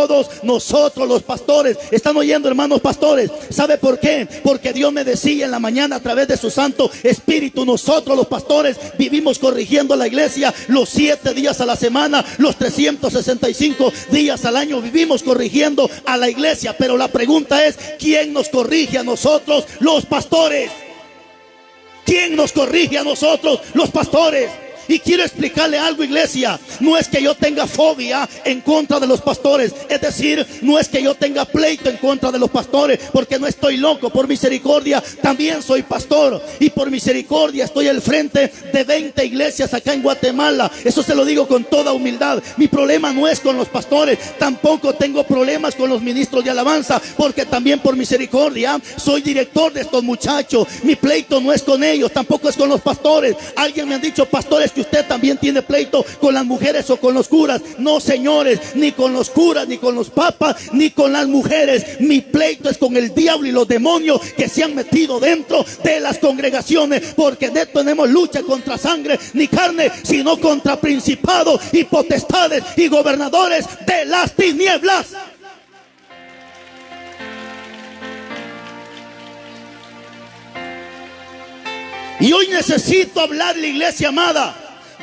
todos nosotros los pastores. ¿Están oyendo, hermanos pastores? ¿Sabe por qué? Porque Dios me decía en la mañana a través de su Santo Espíritu, nosotros los pastores vivimos corrigiendo la iglesia los 7 días a la semana, los 365 días al año vivimos corrigiendo a la iglesia. Pero la pregunta es, ¿quién nos corrige a nosotros los pastores? ¿Quién nos corrige a nosotros los pastores? Y quiero explicarle algo, iglesia. No es que yo tenga fobia en contra de los pastores. Es decir, no es que yo tenga pleito en contra de los pastores, porque no estoy loco. Por misericordia también soy pastor, y por misericordia estoy al frente de 20 iglesias acá en Guatemala. Eso se lo digo con toda humildad. Mi problema no es con los pastores. Tampoco tengo problemas con los ministros de alabanza, porque también por misericordia soy director de estos muchachos. Mi pleito no es con ellos, tampoco es con los pastores. Alguien me ha dicho, pastores, que usted también tiene pleito con las mujeres o con los curas. No, señores, ni con los curas, ni con los papas, ni con las mujeres. Mi pleito es con el diablo y los demonios que se han metido dentro de las congregaciones, porque no tenemos lucha contra sangre ni carne, sino contra principados y potestades y gobernadores de las tinieblas. Y hoy necesito hablarle, iglesia amada,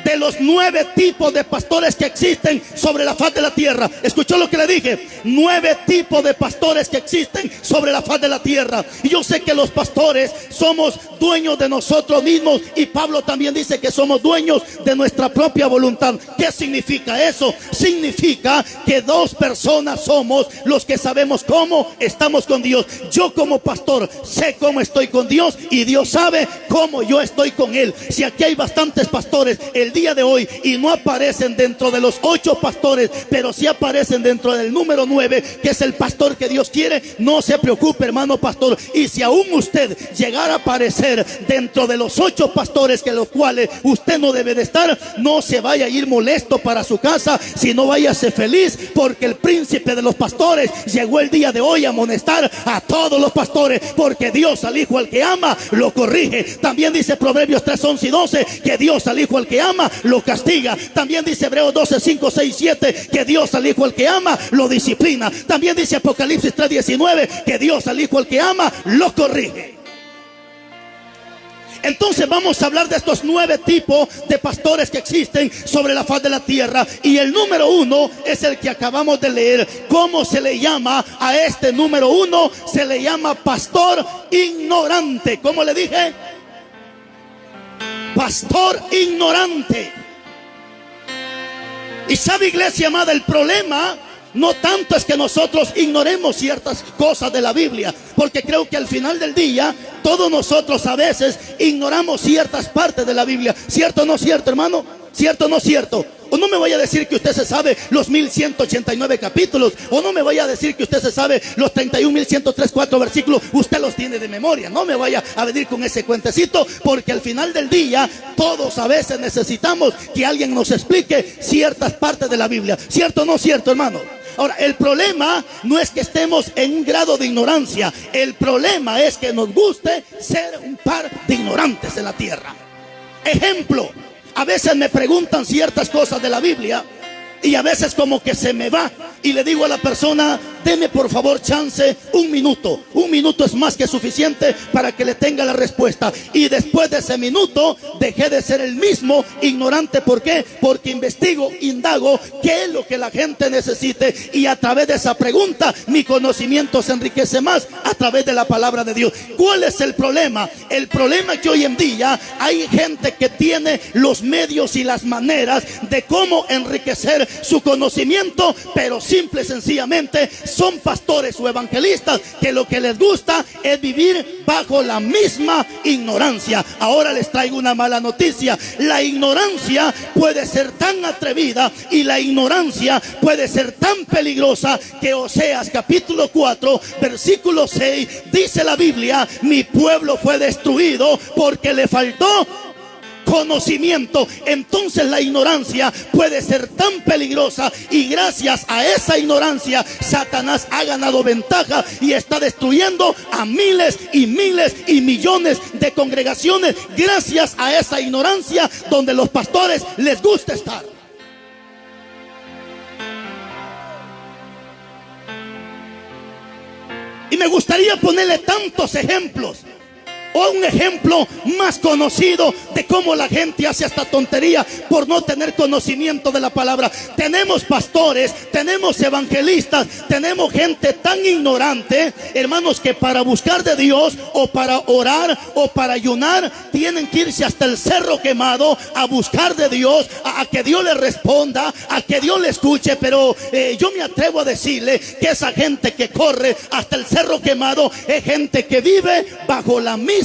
de los 9 tipos de pastores que existen sobre la faz de la tierra. ¿Escuchó lo que le dije? 9 tipos de pastores que existen sobre la faz de la tierra. Y yo sé que los pastores somos dueños de nosotros mismos, y Pablo también dice que somos dueños de nuestra propia voluntad. ¿Qué significa eso? Significa que 2 personas somos los que sabemos cómo estamos con Dios. Yo como pastor sé cómo estoy con Dios, y Dios sabe cómo yo estoy con Él. Si aquí hay bastantes pastores el día de hoy y no aparecen dentro de los 8 pastores, pero sí aparecen dentro del número 9, que es el pastor que Dios quiere, no se preocupe, hermano pastor. Y si aún usted llegara a aparecer dentro de los 8 pastores, que los cuales usted no debe de estar, no se vaya a ir molesto para su casa, sino váyase feliz, porque el príncipe de los pastores llegó el día de hoy a amonestar a todos los pastores, porque Dios al hijo al que ama lo corrige. También dice Proverbios 3, 11 y 12 que Dios al hijo al que ama lo castiga. También dice Hebreos 12, 5, 6, 7 que Dios al hijo al que ama lo disciplina. También dice Apocalipsis 3, 19 que Dios al hijo al que ama lo corrige. Entonces vamos a hablar de estos 9 tipos de pastores que existen sobre la faz de la tierra. Y el número 1 es el que acabamos de leer. ¿Cómo se le llama a este número 1? Se le llama pastor ignorante. ¿Cómo le dije? Pastor ignorante. Y sabe, iglesia amada, el problema no tanto es que nosotros ignoremos ciertas cosas de la Biblia, porque creo que al final del día todos nosotros a veces ignoramos ciertas partes de la Biblia. ¿Cierto o no cierto, hermano? ¿Cierto o no cierto? O no me vaya a decir que usted se sabe los 1189 capítulos, o no me vaya a decir que usted se sabe los 31.103 versículos. Usted los tiene de memoria. No me vaya a venir con ese cuentecito, porque al final del día todos a veces necesitamos que alguien nos explique ciertas partes de la Biblia. ¿Cierto o no cierto, hermano? Ahora, el problema no es que estemos en un grado de ignorancia. El problema es que nos guste ser un par de ignorantes en la tierra. Ejemplo: a veces me preguntan ciertas cosas de la Biblia, y a veces como que se me va, y le digo a la persona: deme por favor chance, un minuto. Un minuto es más que suficiente para que le tenga la respuesta. Y después de ese minuto dejé de ser el mismo ignorante. ¿Por qué? Porque investigo, indago qué es lo que la gente necesite, y a través de esa pregunta mi conocimiento se enriquece más a través de la palabra de Dios. ¿Cuál es el problema? El problema es que hoy en día hay gente que tiene los medios y las maneras de cómo enriquecer su conocimiento, pero simple y sencillamente son pastores o evangelistas que lo que les gusta es vivir bajo la misma ignorancia. Ahora les traigo una mala noticia. La ignorancia puede ser tan atrevida, y la ignorancia puede ser tan peligrosa, que Oseas capítulo 4 versículo 6 dice la Biblia: mi pueblo fue destruido porque le faltó conocimiento. Entonces la ignorancia puede ser tan peligrosa, y gracias a esa ignorancia Satanás ha ganado ventaja y está destruyendo a miles y miles y millones de congregaciones, gracias a esa ignorancia donde los pastores les gusta estar. Y me gustaría ponerle tantos ejemplos. O un ejemplo más conocido de cómo la gente hace esta tontería por no tener conocimiento de la palabra. Tenemos pastores, tenemos evangelistas, tenemos gente tan ignorante, hermanos, que para buscar de Dios o para orar o para ayunar tienen que irse hasta el Cerro Quemado a buscar de Dios, a que Dios les responda, a que Dios le escuche. Pero yo me atrevo a decirle que esa gente que corre hasta el Cerro Quemado es gente que vive bajo la misma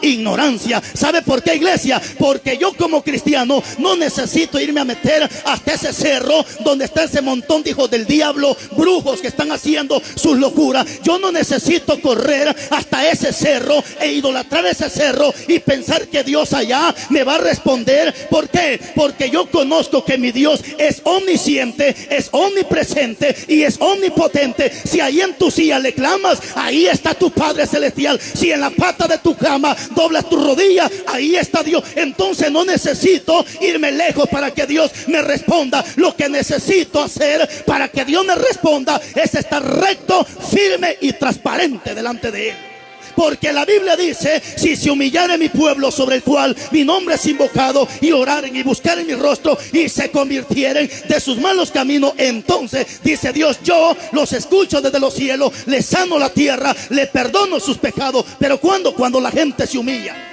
ignorancia. ¿Sabe por qué, iglesia? Porque yo como cristiano no necesito irme a meter hasta ese cerro donde está ese montón de hijos del diablo, brujos que están haciendo sus locuras. Yo no necesito correr hasta ese cerro e idolatrar ese cerro y pensar que Dios allá me va a responder. ¿Por qué? Porque yo conozco que mi Dios es omnisciente, es omnipresente y es omnipotente. Si ahí en tu silla le clamas, ahí está tu Padre Celestial. Si en la pata de tu cama doblas tu rodilla, ahí está Dios. Entonces no necesito irme lejos para que Dios me responda. Lo que necesito hacer para que Dios me responda es estar recto, firme y transparente delante de Él. Porque la Biblia dice: si se humillare mi pueblo sobre el cual mi nombre es invocado, y oraren y buscaren mi rostro y se convirtieren de sus malos caminos, entonces dice Dios, yo los escucho desde los cielos, les sano la tierra, les perdono sus pecados. Pero cuando la gente se humilla.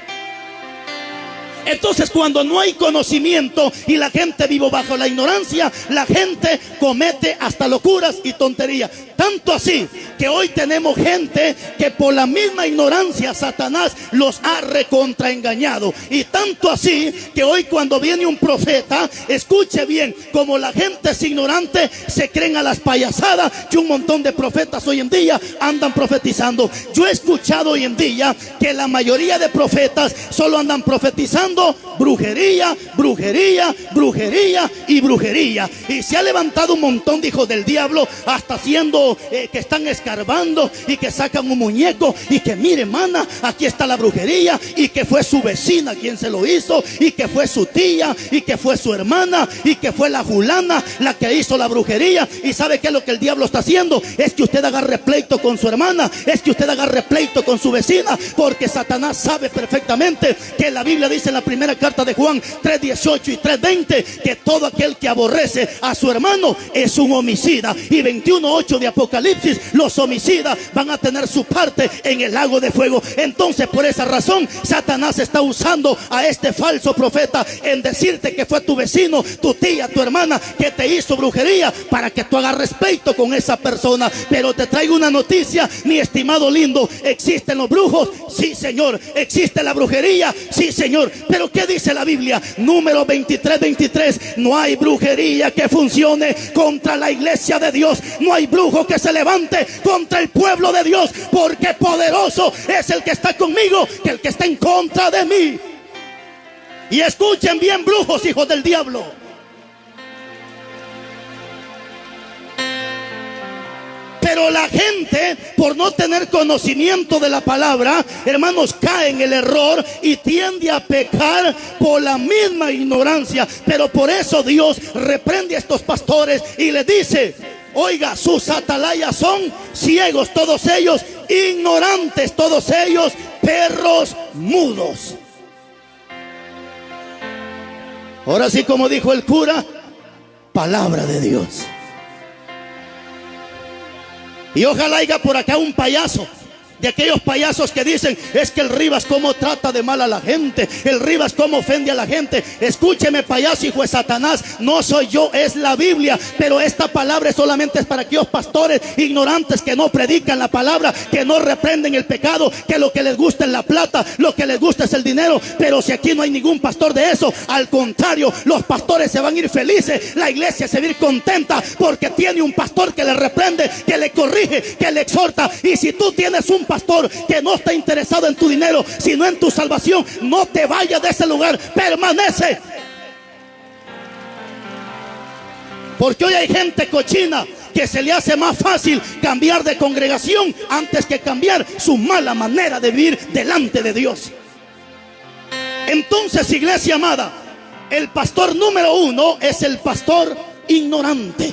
Entonces, cuando no hay conocimiento y la gente vive bajo la ignorancia, la gente comete hasta locuras y tonterías. Tanto así que hoy tenemos gente que por la misma ignorancia Satanás los ha recontraengañado. Y tanto así que hoy cuando viene un profeta, escuche bien, como la gente es ignorante, se creen a las payasadas que un montón de profetas hoy en día andan profetizando. Yo he escuchado hoy en día que la mayoría de profetas solo andan profetizando brujería, brujería, brujería y brujería. Y se ha levantado un montón de hijos del diablo, hasta haciendo que están escarbando y que sacan un muñeco y que mire, hermana, aquí está la brujería, y que fue su vecina quien se lo hizo, y que fue su tía, y que fue su hermana, y que fue la fulana la que hizo la brujería. Y sabe qué es lo que el diablo está haciendo: es que usted agarre pleito con su hermana, es que usted agarre pleito con su vecina, porque Satanás sabe perfectamente que la Biblia dice en la primera carta de Juan 3:18 y 3:20 que todo aquel que aborrece a su hermano es un homicida. Y 21:8 de Apocalipsis, los homicidas van a tener su parte en el lago de fuego. Entonces, por esa razón, Satanás está usando a este falso profeta en decirte que fue tu vecino, tu tía, tu hermana que te hizo brujería, para que tú agarres pleito con esa persona. Pero te traigo una noticia, mi estimado lindo: ¿existen los brujos? Sí, señor. ¿Existe la brujería? Sí, señor. Pero ¿qué dice la Biblia? Número 23:23. No hay brujería que funcione contra la iglesia de Dios. No hay brujo que se levante contra el pueblo de Dios, porque poderoso es el que está conmigo que el que está en contra de mí. Y escuchen bien, brujos, hijos del diablo. Pero la gente, por no tener conocimiento de la palabra, hermanos, cae en el error y tiende a pecar por la misma ignorancia. Pero por eso Dios reprende a estos pastores y les dice: oiga, sus atalayas son ciegos todos ellos, ignorantes todos ellos, perros mudos. Ahora sí, como dijo el cura, palabra de Dios. Y ojalá haya por acá un payaso, de aquellos payasos que dicen: es que el Rivas cómo trata de mal a la gente, el Rivas cómo ofende a la gente. Escúcheme, payaso, hijo de Satanás, no soy yo, es la Biblia. Pero esta palabra solamente es para aquellos pastores ignorantes que no predican la palabra, que no reprenden el pecado, que lo que les gusta es la plata, lo que les gusta es el dinero. Pero si aquí no hay ningún pastor de eso, al contrario, los pastores se van a ir felices, la iglesia se va a ir contenta, porque tiene un pastor que le reprende, que le corrige, que le exhorta. Y si tú tienes un pastor que no está interesado en tu dinero, sino en tu salvación, no te vayas de ese lugar, permanece. Porque hoy hay gente cochina que se le hace más fácil cambiar de congregación antes que cambiar su mala manera de vivir delante de Dios. Entonces, iglesia amada, el pastor número uno es el pastor ignorante.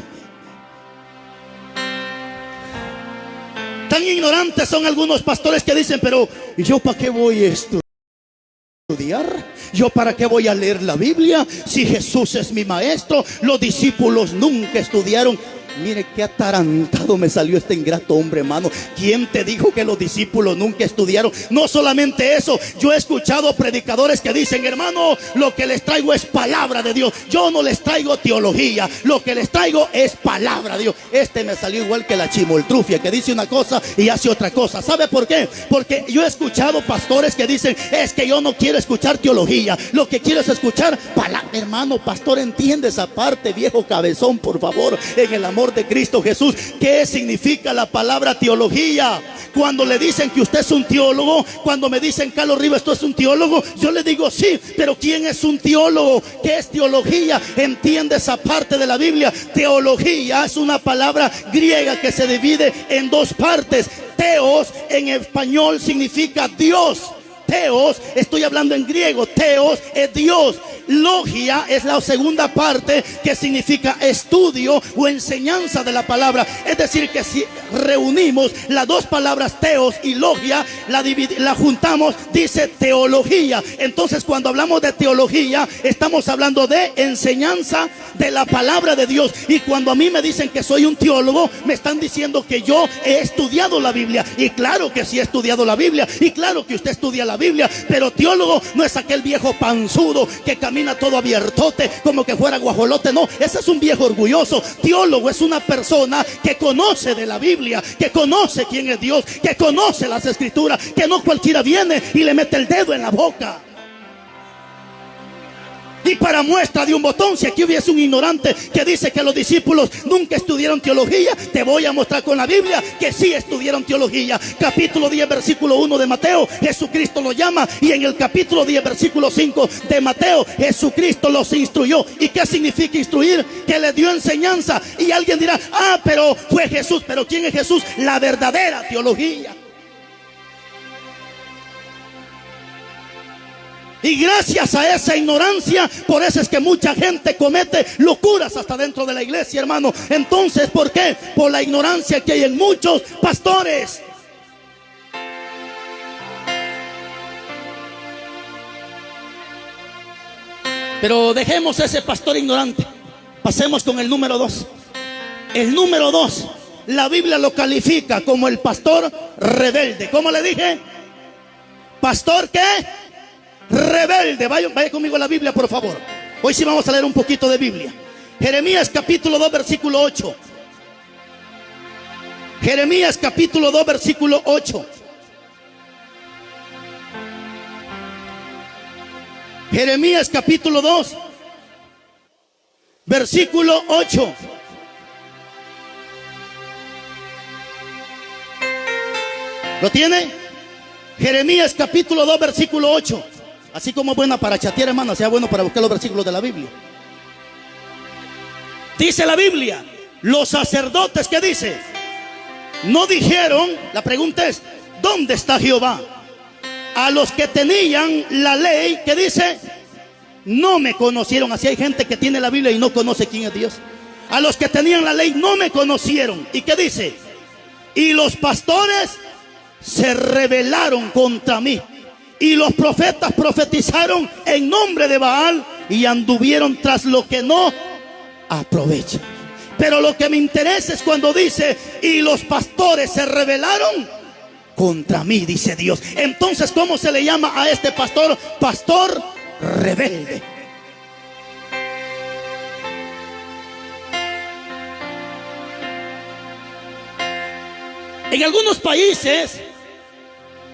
Tan ignorantes son algunos pastores que dicen, pero ¿y yo para qué voy a estudiar? ¿Yo para qué voy a leer la Biblia si Jesús es mi maestro? Los discípulos nunca estudiaron. Mire qué atarantado me salió este ingrato hombre, hermano. ¿Quién te dijo que los discípulos nunca estudiaron? No solamente eso, yo he escuchado predicadores que dicen, hermano, lo que les traigo es palabra de Dios. Yo no les traigo teología, lo que les traigo es palabra de Dios. Este me salió igual que la chimoltrufia, que dice una cosa y hace otra cosa. ¿Sabe por qué? Porque yo he escuchado pastores que dicen, es que yo no quiero escuchar teología, lo que quiero es escuchar palabra. Hermano, pastor, entiende esa parte, viejo cabezón, por favor, en el amor de Cristo Jesús. ¿Qué significa la palabra teología? Cuando le dicen que usted es un teólogo, cuando me dicen, Carlos Rivas, ¿tú es un teólogo? Yo le digo sí, pero ¿quién es un teólogo? ¿Qué es teología? Entiende esa parte de la Biblia. Teología es una palabra griega que se divide en dos partes. Teos en español significa Dios. Teos, estoy hablando en griego, teos es Dios. Logia es la segunda parte, que significa estudio o enseñanza de la palabra. Es decir, que si reunimos las dos palabras teos y logia, la juntamos, dice teología. Entonces, cuando hablamos de teología, estamos hablando de enseñanza de la palabra de Dios. Y cuando a mí me dicen que soy un teólogo, me están diciendo que yo he estudiado la Biblia. Y claro que sí he estudiado la Biblia, y claro que usted estudia la Biblia, pero teólogo no es aquel viejo panzudo que camina todo abiertote como que fuera guajolote. No, ese es un viejo orgulloso. Teólogo es una persona que conoce de la Biblia, que conoce quién es Dios, que conoce las escrituras, que no cualquiera viene y le mete el dedo en la boca. Y para muestra de un botón, si aquí hubiese un ignorante que dice que los discípulos nunca estudiaron teología, te voy a mostrar con la Biblia que sí estudiaron teología. Capítulo 10, versículo 1 de Mateo, Jesucristo los llama. Y en el capítulo 10, versículo 5 de Mateo, Jesucristo los instruyó. ¿Y qué significa instruir? Que les dio enseñanza. Y alguien dirá, pero fue Jesús. ¿Pero quién es Jesús? La verdadera teología. Y gracias a esa ignorancia, por eso es que mucha gente comete locuras hasta dentro de la iglesia, hermano. Entonces, ¿por qué? Por la ignorancia que hay en muchos pastores. Pero dejemos ese pastor ignorante. Pasemos con el número 2. El número 2, la Biblia lo califica como el pastor rebelde. ¿Cómo le dije? ¿Pastor qué? Rebelde. Vaya conmigo a la Biblia, por favor. Hoy sí vamos a leer un poquito de Biblia. Jeremías capítulo 2, versículo 8. Jeremías capítulo 2, versículo 8. Jeremías capítulo 2, versículo 8. ¿Lo tiene? Jeremías capítulo 2, versículo 8. Así como es buena para chatear, hermano, sea bueno para buscar los versículos de la Biblia. Dice la Biblia, los sacerdotes, ¿qué dice? No dijeron, la pregunta es, ¿dónde está Jehová? A los que tenían la ley, ¿qué dice? No me conocieron. Así hay gente que tiene la Biblia y no conoce quién es Dios. A los que tenían la ley no me conocieron. ¿Y qué dice? Y los pastores se rebelaron contra mí. Y los profetas profetizaron en nombre de Baal y anduvieron tras lo que no aprovecha. Pero lo que me interesa es cuando dice, y los pastores se rebelaron contra mí, dice Dios. Entonces, ¿cómo se le llama a este pastor? Pastor rebelde. En algunos países,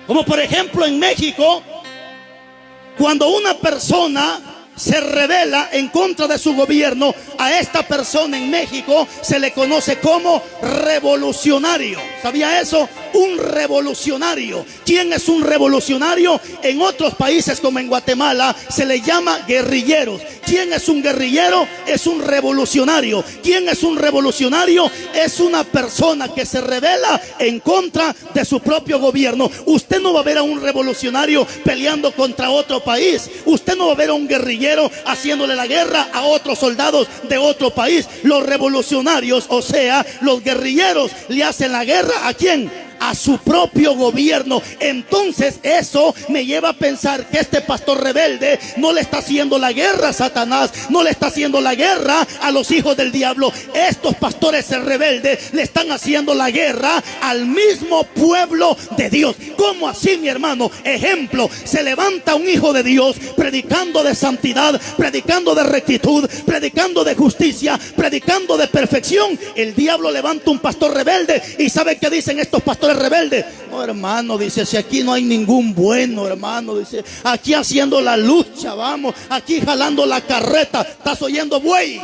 como por ejemplo en México, cuando una persona se rebela en contra de su gobierno, a esta persona en México se le conoce como revolucionario. ¿Sabía eso? Un revolucionario. ¿Quién es un revolucionario? En otros países como en Guatemala se le llama guerrilleros. ¿Quién es un guerrillero? Es un revolucionario. ¿Quién es un revolucionario? Es una persona que se rebela en contra de su propio gobierno. Usted no va a ver a un revolucionario peleando contra otro país. Usted no va a ver a un guerrillero haciéndole la guerra a otros soldados de otro país. Los revolucionarios, o sea, los guerrilleros, le hacen la guerra ¿a quién? a su propio gobierno. Entonces eso me lleva a pensar que este pastor rebelde no le está haciendo la guerra a Satanás, no le está haciendo la guerra a los hijos del diablo. Estos pastores rebeldes le están haciendo la guerra al mismo pueblo de Dios. ¿Cómo así, mi hermano? Ejemplo, se levanta un hijo de Dios predicando de santidad, predicando de rectitud, predicando de justicia, predicando de perfección. El diablo levanta un pastor rebelde y ¿sabe qué dicen estos pastores rebeldes? No, hermano, dice, si aquí no hay ningún bueno, hermano, dice, aquí haciendo la lucha, vamos, aquí jalando la carreta, ¿estás oyendo, buey?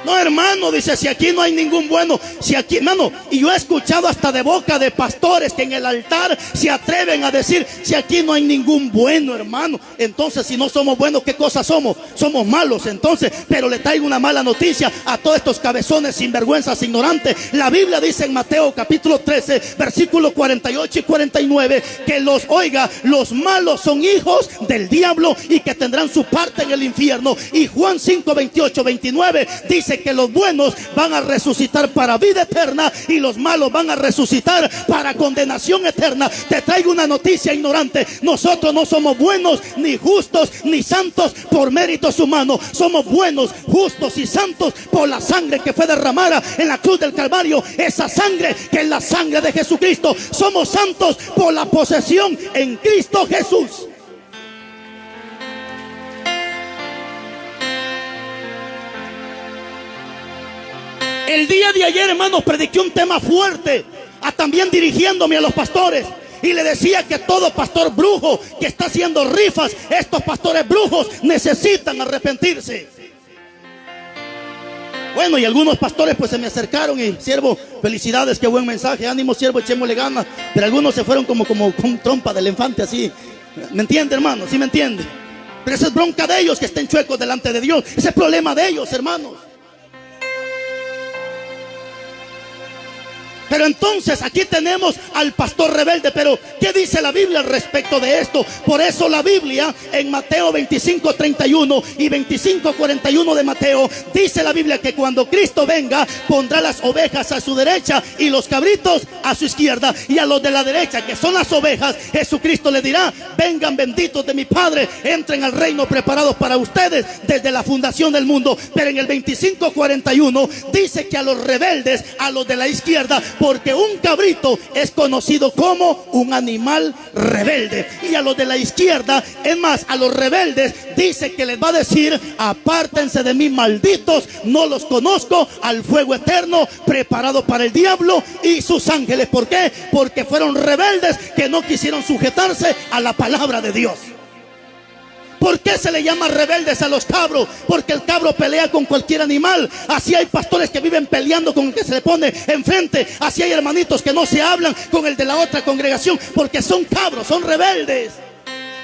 No, hermano, dice, si aquí no hay ningún bueno, si aquí, hermano, y yo he escuchado hasta de boca de pastores que en el altar se atreven a decir, si aquí no hay ningún bueno, hermano. Entonces, si no somos buenos, ¿qué cosa somos? Somos malos, entonces. Pero le traigo una mala noticia a todos estos cabezones, sinvergüenzas, ignorantes. La Biblia dice en Mateo capítulo 13, versículos 48 y 49, que los malos son hijos del diablo y que tendrán su parte en el infierno. Y Juan 5, 28, 29 dice que los buenos van a resucitar para vida eterna y los malos van a resucitar para condenación eterna. Te traigo una noticia, ignorante. Nosotros no somos buenos, ni justos, ni santos por méritos humanos. Somos buenos, justos y santos por la sangre que fue derramada en la cruz del Calvario. Esa sangre que es la sangre de Jesucristo. Somos santos por la posesión en Cristo Jesús. El día de ayer, hermanos, prediqué un tema fuerte, también dirigiéndome a los pastores. Y le decía que todo pastor brujo que está haciendo rifas, estos pastores brujos necesitan arrepentirse. Bueno, y algunos pastores pues se me acercaron y, siervo, felicidades, qué buen mensaje, ánimo, siervo, echémosle ganas. Pero algunos se fueron como con trompa de elefante así. ¿Me entiende, hermano? ¿Sí me entiende? Pero esa es bronca de ellos, que estén chuecos delante de Dios. Ese es problema de ellos, hermanos. Pero entonces aquí tenemos al pastor rebelde. Pero ¿qué dice la Biblia al respecto de esto? Por eso la Biblia en Mateo 25:31 y 25:41 de Mateo, dice la Biblia que cuando Cristo venga, pondrá las ovejas a su derecha y los cabritos a su izquierda. Y a los de la derecha, que son las ovejas, Jesucristo les dirá: vengan benditos de mi Padre, entren al reino preparado para ustedes desde la fundación del mundo. Pero en el 25:41 dice que a los rebeldes, a los de la izquierda, porque un cabrito es conocido como un animal rebelde. Y a los de la izquierda, es más, a los rebeldes, dice que les va a decir: apártense de mí, malditos, no los conozco, al fuego eterno preparado para el diablo y sus ángeles. ¿Por qué? Porque fueron rebeldes que no quisieron sujetarse a la palabra de Dios. ¿Por qué se le llama rebeldes a los cabros? Porque el cabro pelea con cualquier animal. Así hay pastores que viven peleando con el que se le pone enfrente. Así hay hermanitos que no se hablan con el de la otra congregación, porque son cabros, son rebeldes.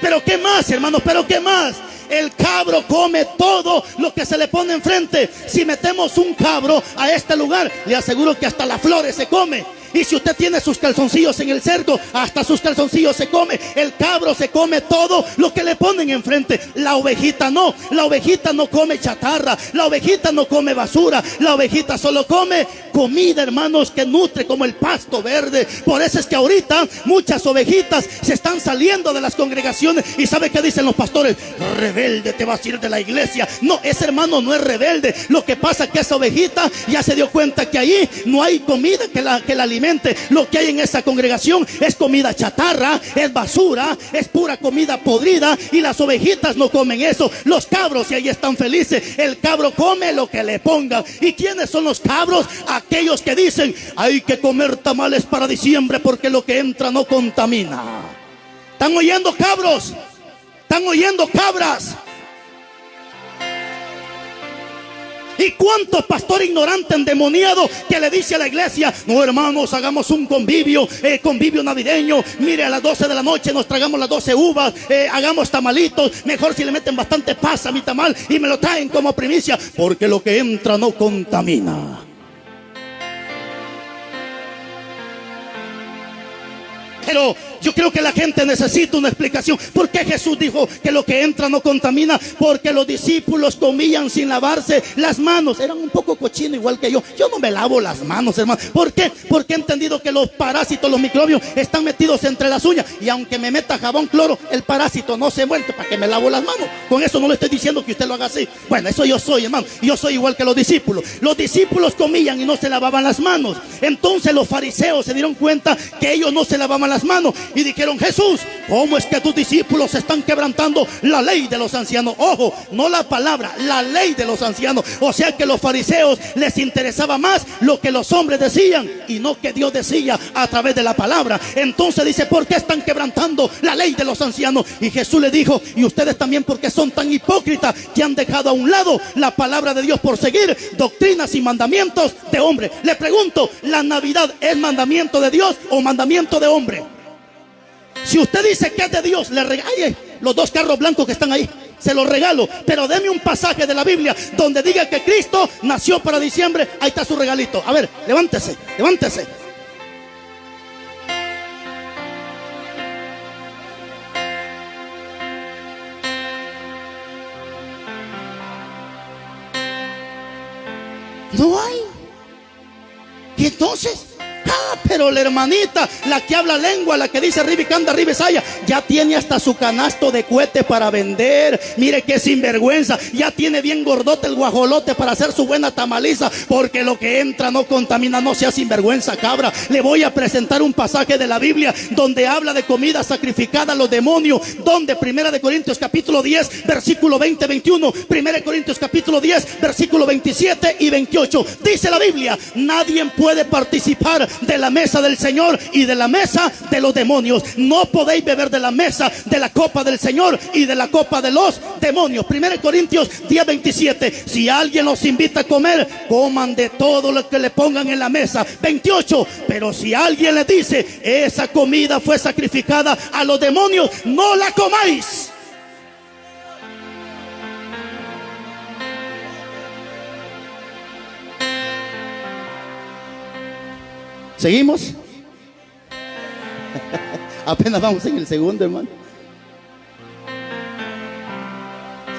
Pero ¿qué más, hermanos? ¿Pero qué más? El cabro come todo lo que se le pone enfrente. Si metemos un cabro a este lugar, le aseguro que hasta las flores se come. Y si usted tiene sus calzoncillos en el cerco, hasta sus calzoncillos se come. El cabro se come todo lo que le ponen enfrente. La ovejita no. La ovejita no come chatarra. La ovejita no come basura. La ovejita solo come comida, hermanos, que nutre, como el pasto verde. Por eso es que ahorita muchas ovejitas se están saliendo de las congregaciones. ¿Y sabe qué dicen los pastores? Rebelde, te vas a ir de la iglesia. No, ese hermano no es rebelde. Lo que pasa es que esa ovejita ya se dio cuenta que allí no hay comida que la alimente. Lo que hay en esa congregación es comida chatarra, es basura, es pura comida podrida, y las ovejitas no comen eso. Los cabros, y ahí están felices. El cabro come lo que le pongan. ¿Y quiénes son los cabros? Aquellos que dicen: hay que comer tamales para diciembre porque lo que entra no contamina. ¿Están oyendo, cabros? ¿Están oyendo, cabras? ¿Y cuántos pastores ignorantes, endemoniados, que le dice a la iglesia: no, hermanos, hagamos un convivio navideño, mire, a las 12 de la noche nos tragamos las 12 uvas, hagamos tamalitos, mejor si le meten bastante pasa a mi tamal y me lo traen como primicia, porque lo que entra no contamina? Pero yo creo que la gente necesita una explicación. ¿Por qué Jesús dijo que lo que entra no contamina? Porque los discípulos comían sin lavarse las manos. Eran un poco cochinos igual que yo. Yo no me lavo las manos, hermano. ¿Por qué? Porque he entendido que los parásitos, los microbios están metidos entre las uñas. Y aunque me meta jabón, cloro, el parásito no se muere. ¿Para que me lavo las manos? Con eso no le estoy diciendo que usted lo haga así. Bueno, eso yo soy, hermano. Yo soy igual que los discípulos. Los discípulos comían y no se lavaban las manos. Entonces los fariseos se dieron cuenta que ellos no se lavaban las manos y dijeron: Jesús, ¿cómo es que tus discípulos están quebrantando la ley de los ancianos? Ojo, no la palabra, la ley de los ancianos. O sea que a los fariseos les interesaba más lo que los hombres decían y no que Dios decía a través de la palabra. Entonces dice: ¿por qué están quebrantando la ley de los ancianos? Y Jesús le dijo: y ustedes también, porque son tan hipócritas que han dejado a un lado la palabra de Dios por seguir doctrinas y mandamientos de hombre. Le pregunto, ¿la Navidad es mandamiento de Dios o mandamiento de hombre? Si usted dice que es de Dios, le regale los 2 carros blancos que están ahí, se los regalo. Pero deme un pasaje de la Biblia donde diga que Cristo nació para diciembre. Ahí está su regalito. A ver, levántese, levántese. No hay. Y entonces, pero la hermanita, la que habla lengua, la que dice ribicanda, ribesaya, ya tiene hasta su canasto de cohete para vender. Mire qué sinvergüenza. Ya tiene bien gordote el guajolote para hacer su buena tamaliza. Porque lo que entra no contamina. No sea sinvergüenza, cabra. Le voy a presentar un pasaje de la Biblia donde habla de comida sacrificada a los demonios. Donde 1 Corintios capítulo 10 versículo 20, 21. 1 Corintios capítulo 10 versículo 27 y 28. Dice la Biblia: nadie puede participar de la mesa del Señor y de la mesa de los demonios. No podéis beber de la mesa de la copa del Señor y de la copa de los demonios. 1 Corintios 10, 27. Si alguien los invita a comer, coman de todo lo que le pongan en la mesa. 28. Pero si alguien le dice: esa comida fue sacrificada a los demonios, no la comáis. ¿Seguimos? Apenas vamos en el segundo, hermano.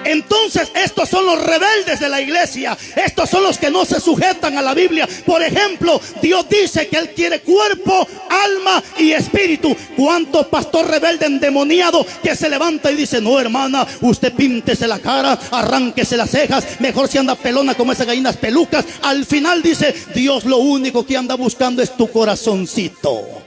Entonces estos son los rebeldes de la iglesia. Estos son los que no se sujetan a la Biblia. Por ejemplo, Dios dice que Él quiere cuerpo, alma y espíritu. ¿Cuánto pastor rebelde endemoniado que se levanta y dice: no, hermana, usted píntese la cara, arránquese las cejas, mejor si anda pelona como esas gallinas pelucas? Al final dice: Dios lo único que anda buscando es tu corazoncito.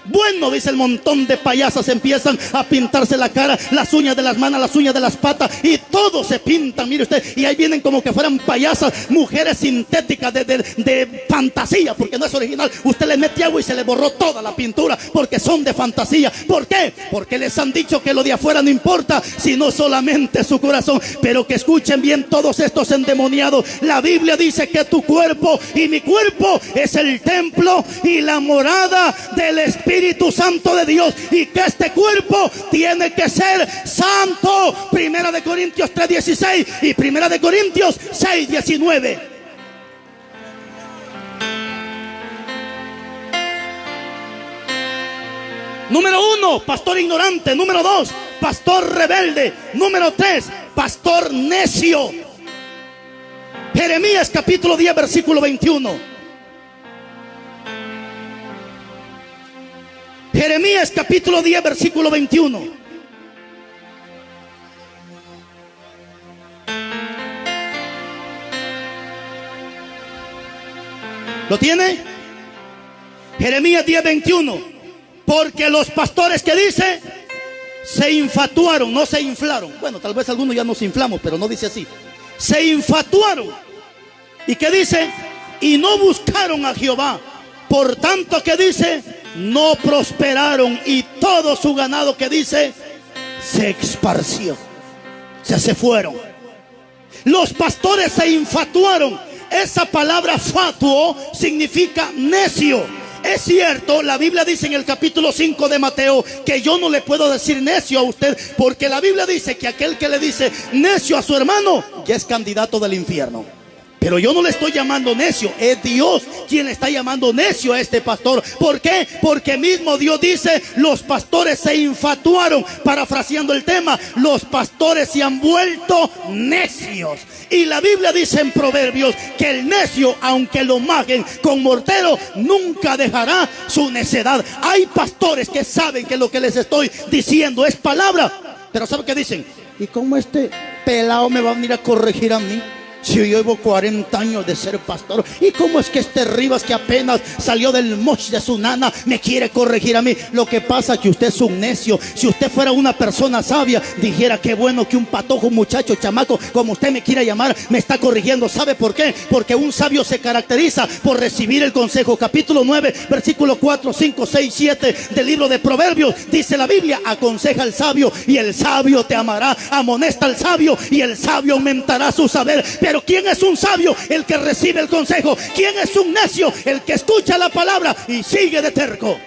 Bueno, dice, el montón de payasas empiezan a pintarse la cara, las uñas de las manos, las uñas de las patas, y todo se pintan, mire usted. Y ahí vienen como que fueran payasas, mujeres sintéticas de fantasía, porque no es original. Usted le mete agua y se le borró toda la pintura, porque son de fantasía. ¿Por qué? Porque les han dicho que lo de afuera no importa, sino solamente su corazón. Pero que escuchen bien todos estos endemoniados. La Biblia dice que tu cuerpo y mi cuerpo es el templo y la morada del Espíritu Santo de Dios, y que este cuerpo tiene que ser santo. 1 Corintios 3:16 y 1 Corintios 6:19. Número 1, pastor ignorante. Número 2, pastor rebelde. Número 3, pastor necio. Jeremías capítulo 10 versículo 21. Jeremías capítulo 10 versículo 21. ¿Lo tiene? Jeremías 10, 21. Porque los pastores, que dice, se infatuaron, no se inflaron. Bueno, tal vez algunos ya nos inflamos, pero no dice así. Se infatuaron. ¿Y qué dice? Y no buscaron a Jehová. Por tanto, que dice, no prosperaron, y todo su ganado, que dice, se esparció. O sea, se fueron. Los pastores se infatuaron. Esa palabra fatuo significa necio. Es cierto, la Biblia dice en el capítulo 5 de Mateo que yo no le puedo decir necio a usted, porque la Biblia dice que aquel que le dice necio a su hermano ya es candidato del infierno. Pero yo no le estoy llamando necio, es Dios quien le está llamando necio a este pastor. ¿Por qué? Porque mismo Dios dice, los pastores se infatuaron, parafraseando el tema, los pastores se han vuelto necios. Y la Biblia dice en Proverbios que el necio, aunque lo maguen con mortero, nunca dejará su necedad. Hay pastores que saben que lo que les estoy diciendo es palabra, pero ¿saben qué dicen? ¿Y cómo este pelado me va a venir a corregir a mí? Si yo llevo 40 años de ser pastor. ¿Y cómo es que este Rivas, que apenas salió del moch de su nana, me quiere corregir a mí? Lo que pasa es que usted es un necio. Si usted fuera una persona sabia, dijera: qué bueno que un patojo, un muchacho, chamaco, como usted me quiera llamar, me está corrigiendo. ¿Sabe por qué? Porque un sabio se caracteriza por recibir el consejo. Capítulo 9, versículo 4, 5, 6, 7 del libro de Proverbios. Dice la Biblia: aconseja al sabio y el sabio te amará. Amonesta al sabio y el sabio aumentará su saber. Pero ¿quién es un sabio? El que recibe el consejo. ¿Quién es un necio? El que escucha la palabra y sigue de terco.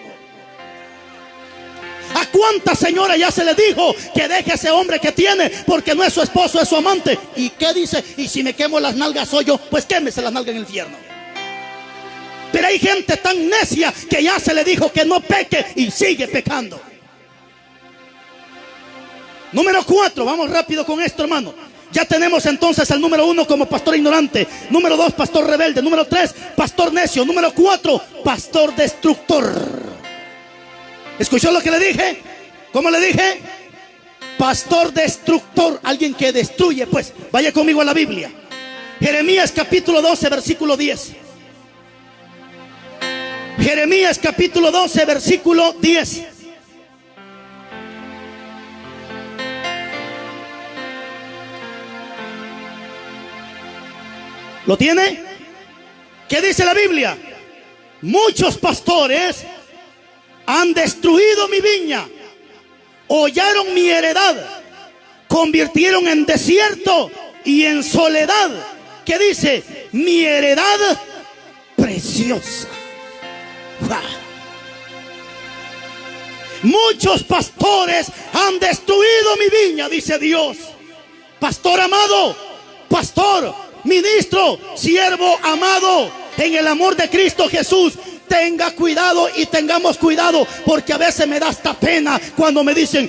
¿A cuántas señoras ya se le dijo que deje a ese hombre que tiene porque no es su esposo, es su amante? ¿Y qué dice? Y si me quemo las nalgas soy yo. Pues quémese las nalgas en el infierno. Pero hay gente tan necia que ya se le dijo que no peque y sigue pecando. Número 4, vamos rápido con esto, hermano. Ya tenemos entonces al número 1 como pastor ignorante, número 2 pastor rebelde, número 3 pastor necio, número 4 pastor destructor. ¿Escuchó lo que le dije? ¿Cómo le dije? Pastor destructor, alguien que destruye. Pues vaya conmigo a la Biblia. Jeremías capítulo 12 versículo 10. Jeremías capítulo 12 versículo 10. ¿Lo tiene? ¿Qué dice la Biblia? Muchos pastores han destruido mi viña, hollaron mi heredad, convirtieron en desierto y en soledad. ¿Qué dice? Mi heredad preciosa. Muchos pastores han destruido mi viña, dice Dios. Pastor amado, pastor, ministro, siervo amado en el amor de Cristo Jesús, tenga cuidado y tengamos cuidado, porque a veces me da hasta pena cuando me dicen: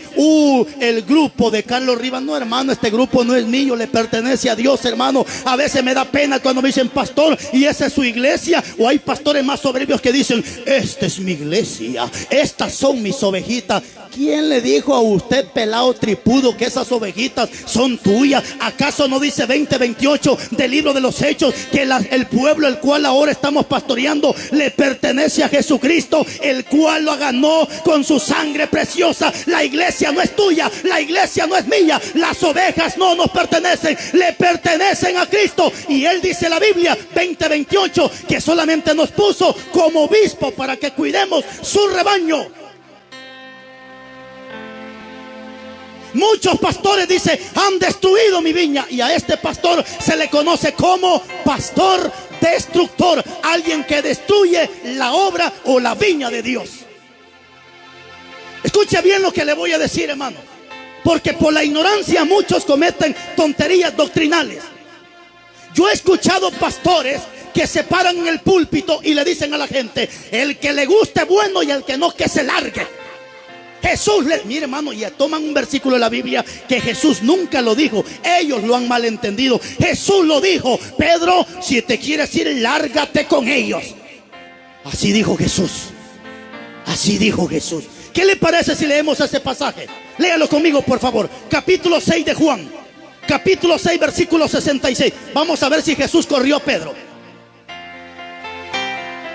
el grupo de Carlos Rivas. No, hermano, este grupo no es mío, le pertenece a Dios, hermano. A veces me da pena cuando me dicen: pastor, y esa es su iglesia. O hay pastores más soberbios que dicen: esta es mi iglesia, estas son mis ovejitas. ¿Quién le dijo a usted, pelado tripudo, que esas ovejitas son tuyas? ¿Acaso no dice 20:28 del libro de los Hechos que el pueblo el cual ahora estamos pastoreando le pertenece a Jesucristo, el cual lo ganó con su sangre preciosa? La iglesia no es tuya, la iglesia no es mía, las ovejas no nos pertenecen, le pertenecen a Cristo. Y él dice, la Biblia 20:28, que solamente nos puso como obispo para que cuidemos su rebaño. Muchos pastores, dice, han destruido mi viña, y a este pastor se le conoce como pastor destructor, alguien que destruye la obra o la viña de Dios. Escuche bien lo que le voy a decir, hermano, porque por la ignorancia muchos cometen tonterías doctrinales. Yo he escuchado pastores que se paran en el púlpito y le dicen a la gente: el que le guste bueno y el que no, que se largue. Jesús mire, hermano, y toman un versículo de la Biblia que Jesús nunca lo dijo. Ellos lo han malentendido. Jesús lo dijo: Pedro, si te quieres ir, lárgate con ellos. Así dijo Jesús. Así dijo Jesús. ¿Qué le parece si leemos ese pasaje? Léalo conmigo, por favor. Capítulo 6 de Juan. Capítulo 6, versículo 66. Vamos a ver si Jesús corrió a Pedro.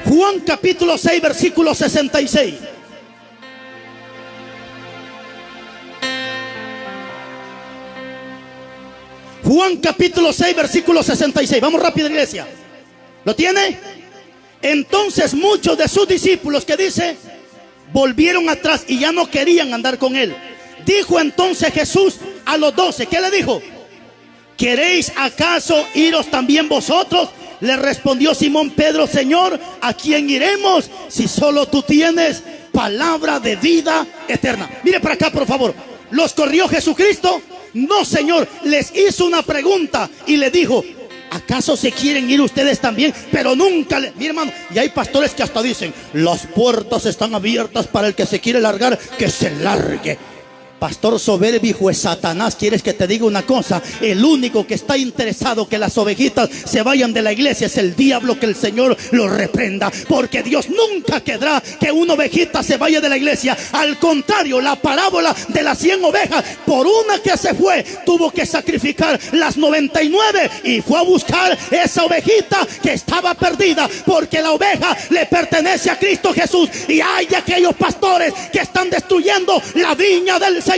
Juan capítulo 6, versículo 66. Juan capítulo 6, versículo 66. Vamos rápido, iglesia. ¿Lo tiene? Entonces muchos de sus discípulos, que dice, volvieron atrás y ya no querían andar con él. Dijo entonces Jesús a los 12, ¿qué le dijo? ¿Queréis acaso iros también vosotros? Le respondió Simón Pedro: Señor, ¿a quién iremos si solo tú tienes palabra de vida eterna? Mire para acá, por favor. ¿Los corrió Jesucristo? No, Señor. Les hizo una pregunta y le dijo: ¿Acaso se quieren ir ustedes también? Pero nunca mire, hermano, y hay pastores que hasta dicen: las puertas están abiertas para el que se quiere largar, que se largue. Pastor soberbio, hijo de Satanás, ¿quieres que te diga una cosa? El único que está interesado que las ovejitas se vayan de la iglesia es el diablo, que el Señor lo reprenda. Porque Dios nunca querrá que una ovejita se vaya de la iglesia. Al contrario, la parábola de las 100 ovejas, por una que se fue, tuvo que sacrificar las 99 y fue a buscar esa ovejita que estaba perdida, porque la oveja le pertenece a Cristo Jesús. Y hay aquellos pastores que están destruyendo la viña del Señor.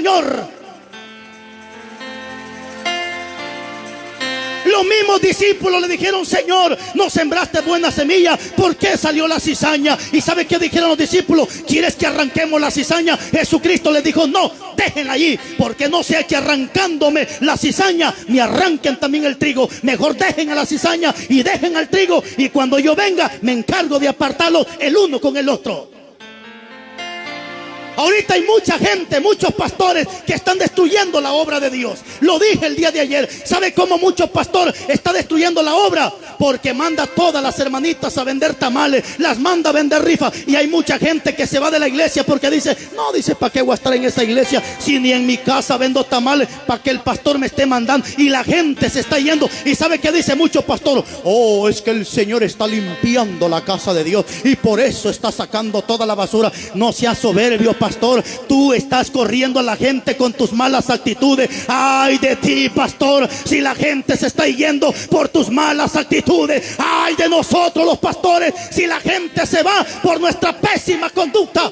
Los mismos discípulos le dijeron: Señor, no sembraste buena semilla, ¿por qué salió la cizaña? ¿Y sabe qué dijeron los discípulos? ¿Quieres que arranquemos la cizaña? Jesucristo les dijo: no, déjenla allí, porque no sea que arrancándome la cizaña me arranquen también el trigo. Mejor dejen a la cizaña y dejen al trigo, y cuando yo venga me encargo de apartarlos el uno con el otro. Ahorita hay mucha gente, muchos pastores que están destruyendo la obra de Dios. Lo dije el día de ayer. ¿Sabe cómo muchos pastores están destruyendo la obra? Porque manda a todas las hermanitas a vender tamales, las manda a vender rifas. Y hay mucha gente que se va de la iglesia porque dice: no, dice, ¿para qué voy a estar en esa iglesia si ni en mi casa vendo tamales para que el pastor me esté mandando? Y la gente se está yendo. ¿Y sabe qué dice muchos pastores? Oh, es que el Señor está limpiando la casa de Dios y por eso está sacando toda la basura. No seas soberbio, pastor. Tú estás corriendo a la gente con tus malas actitudes. Ay de ti, pastor, si la gente se está yendo por tus malas actitudes. Ay de nosotros los pastores si la gente se va por nuestra pésima conducta.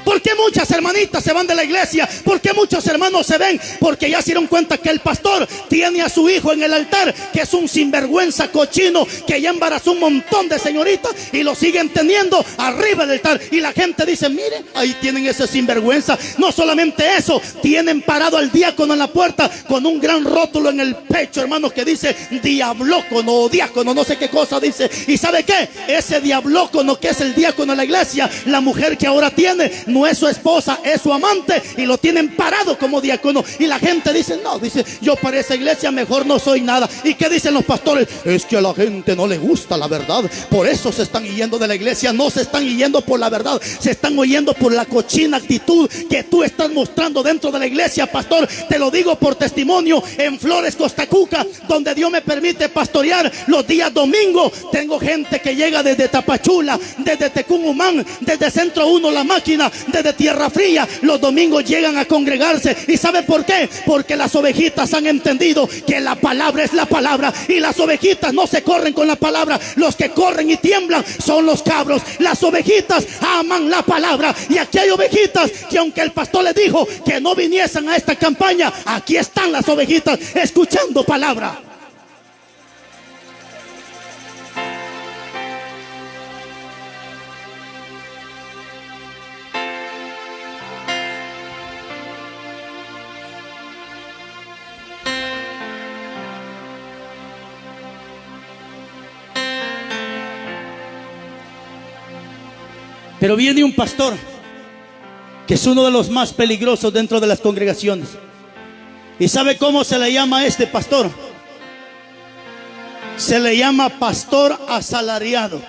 ¿Por qué muchas hermanitas se van de la iglesia? ¿Por qué muchos hermanos se ven? Porque ya se dieron cuenta que el pastor tiene a su hijo en el altar, que es un sinvergüenza cochino, que ya embarazó un montón de señoritas y lo siguen teniendo arriba del altar. Y la gente dice: miren, ahí tienen ese sinvergüenza. No solamente eso, tienen parado al diácono en la puerta con un gran rótulo en el pecho, hermanos, que dice diablócono o diácono, no sé qué cosa dice. ¿Y sabe qué? Ese diablócono que es el diácono de la iglesia, la mujer que ahora tiene, no es su esposa, es su amante, y lo tienen parado como diácono. Y la gente dice: no, dice, yo para esa iglesia mejor no soy nada. ¿Y qué dicen los pastores? Es que a la gente no le gusta la verdad, por eso se están yendo de la iglesia. No se están yendo por la verdad, se están oyendo por la cochina actitud que tú estás mostrando dentro de la iglesia, pastor. Te lo digo por testimonio. En Flores, Costa Cuca, donde Dios me permite pastorear los días domingos, tengo gente que llega desde Tapachula, desde Tecumumán, desde Centro 1 La Máquina, desde Tierra Fría. Los domingos llegan a congregarse. ¿Y sabe por qué? Porque las ovejitas han entendido que la palabra es la palabra, y las ovejitas no se corren con la palabra. Los que corren y tiemblan son los cabros. Las ovejitas aman la palabra. Y aquí hay ovejitas que, aunque el pastor les dijo que no viniesen a esta campaña, aquí están las ovejitas escuchando palabra. Pero viene un pastor que es uno de los más peligrosos dentro de las congregaciones. ¿Y sabe cómo se le llama a este pastor? Se le llama pastor asalariado.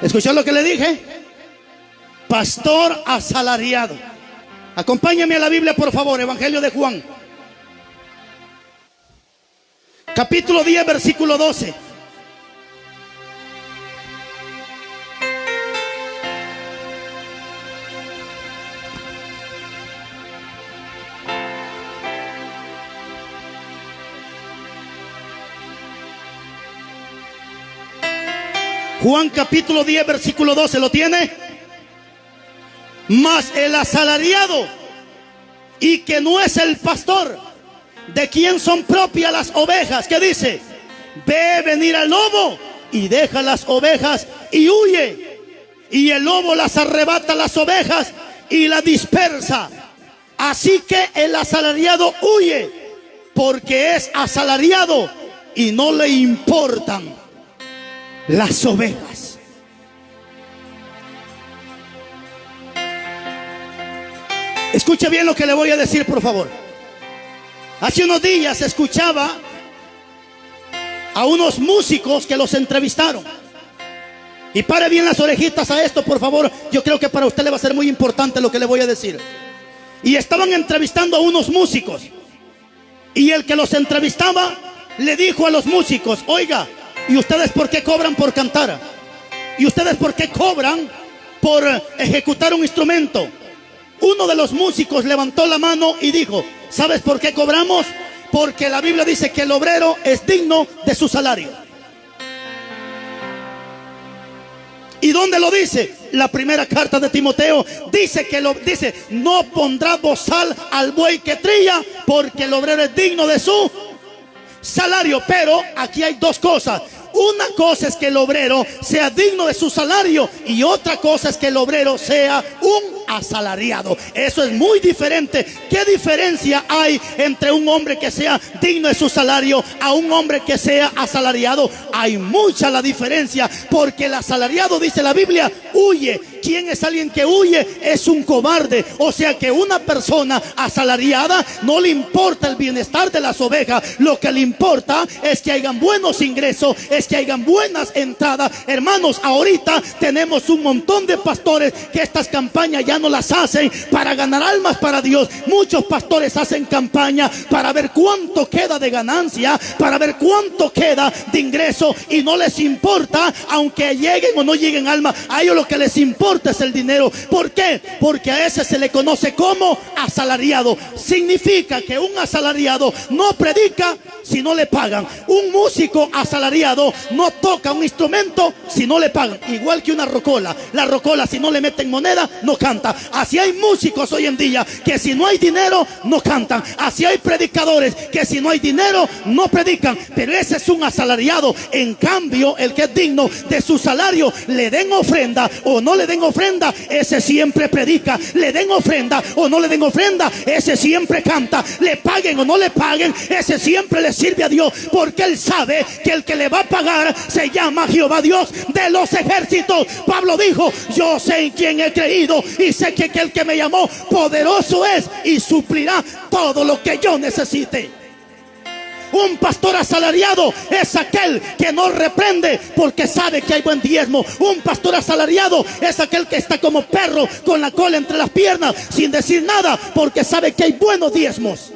¿Escuchó lo que le dije? Pastor asalariado. Acompáñame a la Biblia, por favor. Evangelio de Juan, capítulo 10, versículo 12. Juan capítulo 10, versículo 12, ¿lo tiene? Mas el asalariado, y que no es el pastor, de quien son propias las ovejas, ¿qué dice? Ve venir al lobo y deja las ovejas y huye. Y el lobo las arrebata las ovejas y las dispersa. Así que el asalariado huye, porque es asalariado y no le importan las ovejas. Escuche bien lo que le voy a decir, por favor. Hace unos días escuchaba a unos músicos que los entrevistaron. Y pare bien las orejitas a esto, por favor. Yo creo que para usted le va a ser muy importante lo que le voy a decir. Y estaban entrevistando a unos músicos. Y el que los entrevistaba le dijo a los músicos: oiga, ¿y ustedes por qué cobran por cantar? ¿Y ustedes por qué cobran por ejecutar un instrumento? Uno de los músicos levantó la mano y dijo: ¿sabes por qué cobramos? Porque la Biblia dice que el obrero es digno de su salario. ¿Y dónde lo dice? La primera carta de Timoteo dice no pondrá bozal al buey que trilla, porque el obrero es digno de su salario. Pero aquí hay dos cosas. Una cosa es que el obrero sea digno de su salario, y otra cosa es que el obrero sea un asalariado. Eso es muy diferente. ¿Qué diferencia hay entre un hombre que sea digno de su salario a un hombre que sea asalariado? Hay mucha la diferencia, porque el asalariado, dice la Biblia, huye. ¿Quién es alguien que huye? Es un cobarde. O sea que una persona asalariada no le importa el bienestar de las ovejas. Lo que le importa es que hayan buenos ingresos, es que hayan buenas entradas. Hermanos, ahorita tenemos un montón de pastores que estas campañas ya no las hacen para ganar almas para Dios. Muchos pastores hacen campaña para ver cuánto queda de ganancia, para ver cuánto queda de ingreso, y no les importa aunque lleguen o no lleguen almas. A ellos lo que les importa es el dinero. ¿Por qué? Porque a ese se le conoce como asalariado. Significa que un asalariado no predica si no le pagan. Un músico asalariado no toca un instrumento si no le pagan. Igual que una rocola. La rocola, si no le meten moneda, no canta. Así hay músicos hoy en día que si no hay dinero no cantan. Así hay predicadores que si no hay dinero no predican. Pero ese es un asalariado. En cambio, el que es digno de su salario, le den ofrenda o no le den ofrenda, ese siempre predica. Le den ofrenda o no le den ofrenda, ese siempre canta. Le paguen o no le paguen, ese siempre le sirve a Dios, porque él sabe que el que le va a pagar se llama Jehová Dios de los ejércitos. Pablo dijo: yo sé en quién he creído y sé que el que me llamó poderoso es y suplirá todo lo que yo necesite. Un pastor asalariado es aquel que no reprende porque sabe que hay buen diezmo. Un pastor asalariado es aquel que está como perro con la cola entre las piernas sin decir nada porque sabe que hay buenos diezmos.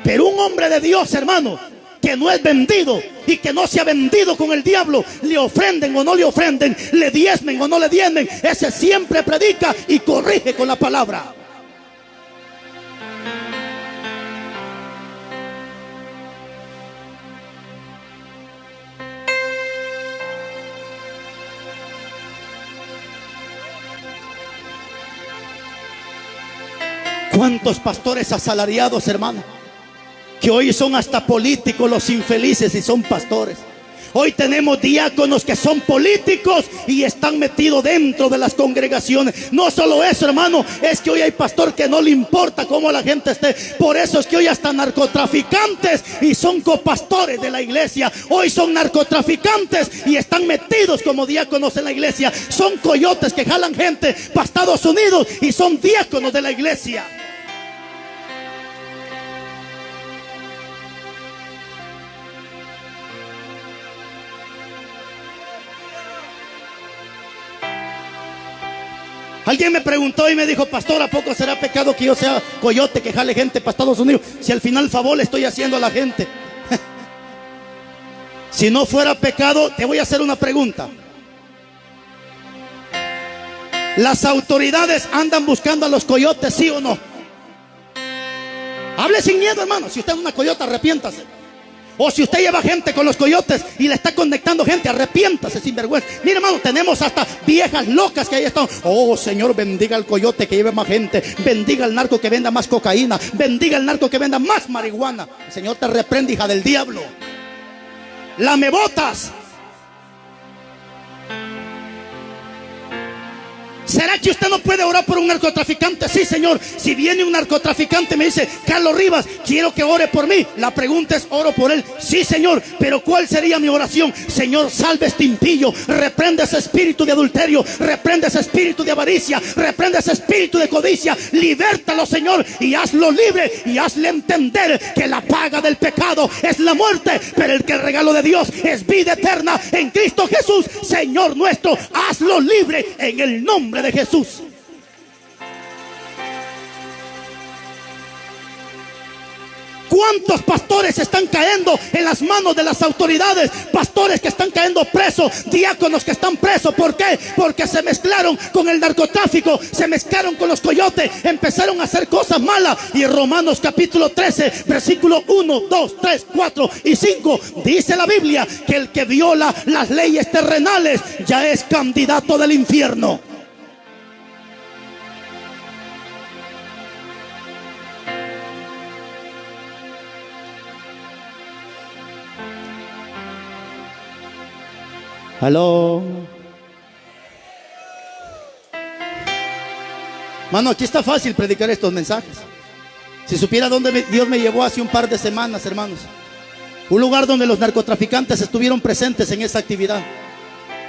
Pero un hombre de Dios, hermano, que no es vendido y que no se ha vendido con el diablo, le ofrenden o no le ofrenden, le diezmen o no le diezmen, ese siempre predica y corrige con la palabra. ¿Cuántos pastores asalariados, hermano, que hoy son hasta políticos, los infelices, y son pastores? Hoy tenemos diáconos que son políticos y están metidos dentro de las congregaciones. No solo eso, hermano, es que hoy hay pastor que no le importa cómo la gente esté. Por eso es que hoy hasta narcotraficantes y son copastores de la iglesia. Hoy son narcotraficantes y están metidos como diáconos en la iglesia. Son coyotes que jalan gente para Estados Unidos y son diáconos de la iglesia. Alguien me preguntó y me dijo: pastor, ¿a poco será pecado que yo sea coyote que jale gente para Estados Unidos? Si al final favor le estoy haciendo a la gente. Si no fuera pecado, te voy a hacer una pregunta. ¿Las autoridades andan buscando a los coyotes, sí o no? Hable sin miedo, hermano. Si usted es una coyota, arrepiéntase. O si usted lleva gente con los coyotes y le está conectando gente, arrepiéntase, sinvergüenza. Mire, hermano, tenemos hasta viejas locas que ahí están. Oh, Señor, bendiga al coyote que lleve más gente. Bendiga al narco que venda más cocaína. Bendiga al narco que venda más marihuana. El Señor te reprende, hija del diablo. Lamebotas. ¿Será ¿Será que usted no puede orar por un narcotraficante? Sí, Señor. Si viene un narcotraficante y me dice, Carlos Rivas, quiero que ore por mí, la pregunta es, ¿oro por él? Sí, Señor. Pero ¿cuál sería mi oración? Señor, salve este impío, reprende ese espíritu de adulterio, reprende ese espíritu de avaricia, reprende ese espíritu de codicia, libértalo, Señor, y hazlo libre, y hazle entender que la paga del pecado es la muerte, pero el regalo de Dios es vida eterna en Cristo Jesús, Señor nuestro. Hazlo libre en el nombre de Jesús. ¿Cuántos pastores están cayendo en las manos de las autoridades? Pastores que están cayendo presos, diáconos que están presos. ¿Por qué? Porque se mezclaron con el narcotráfico, se mezclaron con los coyotes, empezaron a hacer cosas malas. Y Romanos capítulo 13, versículo 1, 2, 3, 4 y 5, dice la Biblia que el que viola las leyes terrenales ya es candidato del infierno. Aló. Mano, aquí está fácil predicar estos mensajes. Si supiera dónde Dios me llevó hace un par de semanas, hermanos. Un lugar donde los narcotraficantes estuvieron presentes en esa actividad.